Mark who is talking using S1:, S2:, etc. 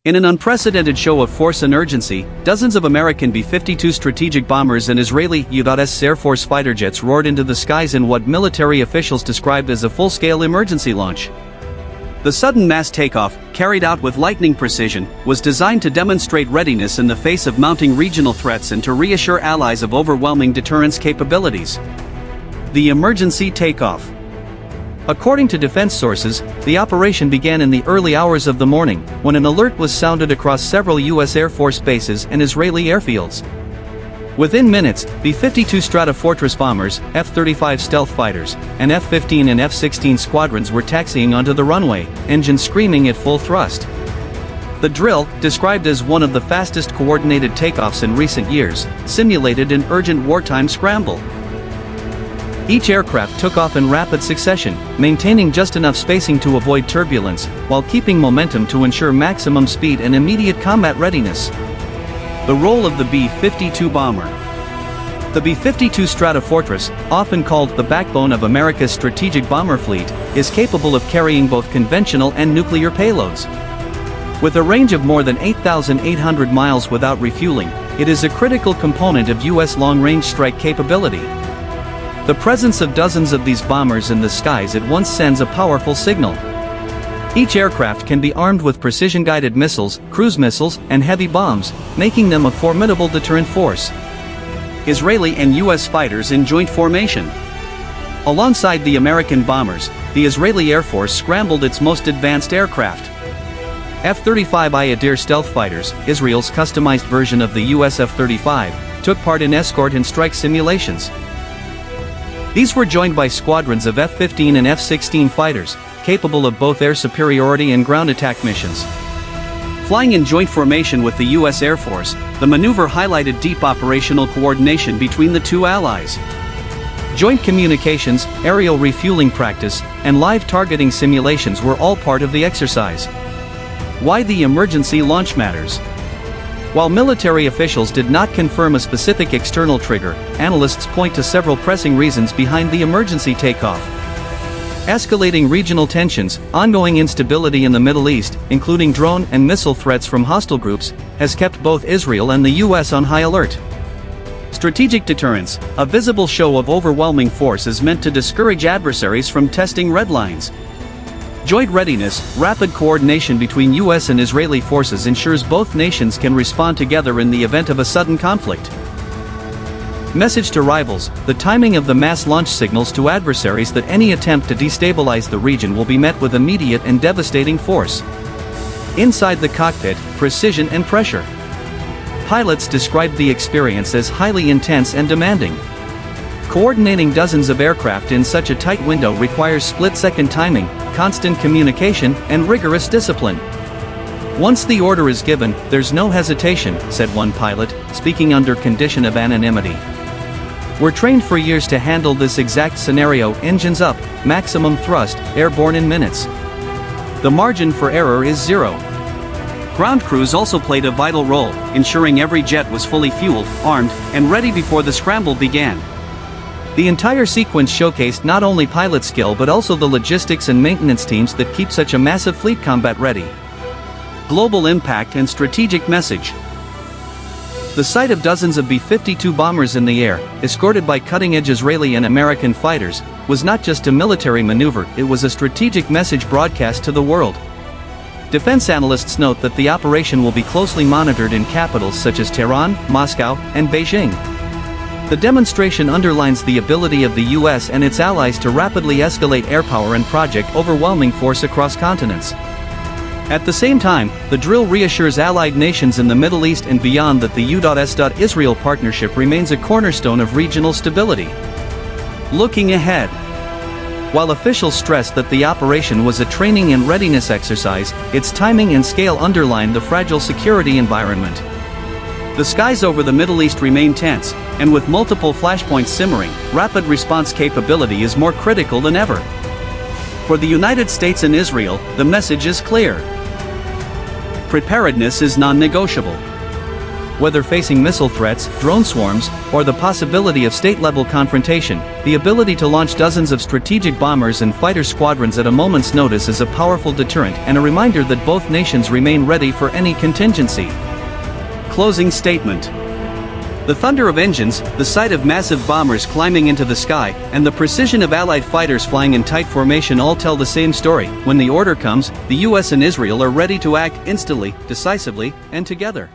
S1: In an unprecedented show of force and urgency, dozens of American B-52 strategic bombers and Israeli U.S. Air Force fighter jets roared into the skies in what military officials described as a full-scale emergency launch. The sudden mass takeoff, carried out with lightning precision, was designed to demonstrate readiness in the face of mounting regional threats and to reassure allies of overwhelming deterrence capabilities. The emergency takeoff. According to defense sources, the operation began in the early hours of the morning, when an alert was sounded across several U.S. Air Force bases and Israeli airfields. Within minutes, B-52 Stratofortress bombers, F-35 stealth fighters, and F-15 and F-16 squadrons were taxiing onto the runway, engines screaming at full thrust. The drill, described as one of the fastest coordinated takeoffs in recent years, simulated an urgent wartime scramble. Each aircraft took off in rapid succession, maintaining just enough spacing to avoid turbulence, while keeping momentum to ensure maximum speed and immediate combat readiness. The role of the B-52 bomber. The B-52 Stratofortress, often called the backbone of America's strategic bomber fleet, is capable of carrying both conventional and nuclear payloads. With a range of more than 8,800 miles without refueling, it is a critical component of U.S. long-range strike capability. The presence of dozens of these bombers in the skies at once sends a powerful signal. Each aircraft can be armed with precision-guided missiles, cruise missiles, and heavy bombs, making them a formidable deterrent force. Israeli and U.S. fighters in joint formation. Alongside the American bombers, the Israeli Air Force scrambled its most advanced aircraft. F-35 Iyadir stealth fighters, Israel's customized version of the U.S. F-35, took part in escort and strike simulations. These were joined by squadrons of F-15 and F-16 fighters, capable of both air superiority and ground attack missions. Flying in joint formation with the U.S. Air Force, the maneuver highlighted deep operational coordination between the two allies. Joint communications, aerial refueling practice, and live targeting simulations were all part of the exercise. Why the emergency launch matters. While military officials did not confirm a specific external trigger, analysts point to several pressing reasons behind the emergency takeoff. Escalating regional tensions, ongoing instability in the Middle East, including drone and missile threats from hostile groups, has kept both Israel and the U.S. on high alert. Strategic deterrence, a visible show of overwhelming force is meant to discourage adversaries from testing red lines. Joint readiness, rapid coordination between U.S. and Israeli forces ensures both nations can respond together in the event of a sudden conflict. Message to rivals, the timing of the mass launch signals to adversaries that any attempt to destabilize the region will be met with immediate and devastating force. Inside the cockpit, precision and pressure. Pilots described the experience as highly intense and demanding. Coordinating dozens of aircraft in such a tight window requires split-second timing, constant communication, and rigorous discipline. Once the order is given, there's no hesitation, said one pilot, speaking under condition of anonymity. We're trained for years to handle this exact scenario, engines up, maximum thrust, airborne in minutes. The margin for error is zero. Ground crews also played a vital role, ensuring every jet was fully fueled, armed, and ready before the scramble began. The entire sequence showcased not only pilot skill but also the logistics and maintenance teams that keep such a massive fleet combat ready. Global impact and strategic message. The sight of dozens of B-52 bombers in the air, escorted by cutting-edge Israeli and American fighters, was not just a military maneuver, it was a strategic message broadcast to the world. Defense analysts note that the operation will be closely monitored in capitals such as Tehran, Moscow, and Beijing. The demonstration underlines the ability of the U.S. and its allies to rapidly escalate airpower and project overwhelming force across continents. At the same time, the drill reassures allied nations in the Middle East and beyond that the U.S.-Israel partnership remains a cornerstone of regional stability. Looking ahead. While officials stressed that the operation was a training and readiness exercise, its timing and scale underlined the fragile security environment. The skies over the Middle East remain tense, and with multiple flashpoints simmering, rapid response capability is more critical than ever. For the United States and Israel, the message is clear. Preparedness is non-negotiable. Whether facing missile threats, drone swarms, or the possibility of state-level confrontation, the ability to launch dozens of strategic bombers and fighter squadrons at a moment's notice is a powerful deterrent and a reminder that both nations remain ready for any contingency. Closing statement. The thunder of engines, the sight of massive bombers climbing into the sky, and the precision of Allied fighters flying in tight formation all tell the same story. When the order comes, the US and Israel are ready to act instantly, decisively, and together.